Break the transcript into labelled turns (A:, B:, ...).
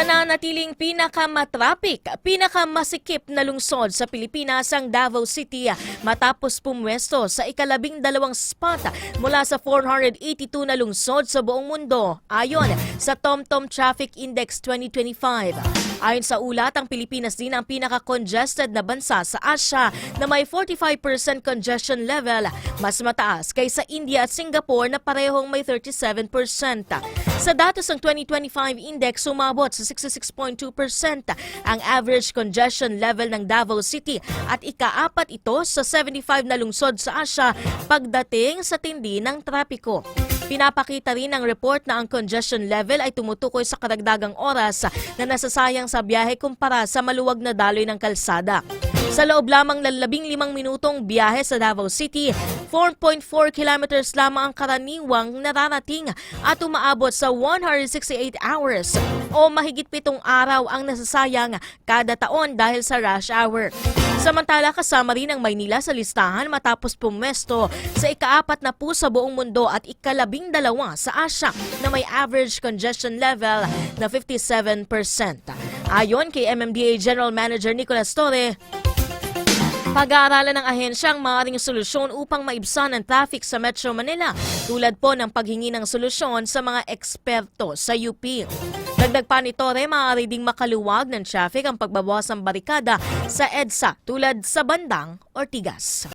A: Nananatiling pinakamatrapik, pinakamasikip na lungsod sa Pilipinas ang Davao City matapos pumwesto sa ika-12 spot mula sa 482 na lungsod sa buong mundo ayon sa TomTom Traffic Index 2025. Ayon sa ulat, ang Pilipinas din ang pinaka-congested na bansa sa Asia na may 45% congestion level, mas mataas kaysa India at Singapore na parehong may 37%. Sa datos ng 2025 index, sumabot sa 66.2% ang average congestion level ng Davao City at ika-4 ito sa 75 na lungsod sa Asia pagdating sa tindi ng trapiko. Pinapakita rin ng report na ang congestion level ay tumutukoy sa karagdagang oras na nasasayang sa biyahe kumpara sa maluwag na daloy ng kalsada. Sa loob lamang ng 15 minutong biyahe sa Davao City, 4.4 kilometers lamang ang karaniwang nararating at umaabot sa 168 hours o mahigit 7 araw ang nasasayang kada taon dahil sa rush hour. Samantala, kasama rin ang Maynila sa listahan matapos pumesto sa ika-4 na po sa buong mundo at ika-12 sa Asia na may average congestion level na 57%. Ayon kay MMDA General Manager Nicolas Torre, pag-aaralan ng ahensya ang maaaring solusyon upang maibsan ang traffic sa Metro Manila, tulad po ng paghingi ng solusyon sa mga eksperto sa UP. Dagdag pa ni Torre, maaari ding makaluwag ng traffic ang pagbabawas ng barikada sa EDSA tulad sa bandang Ortigas.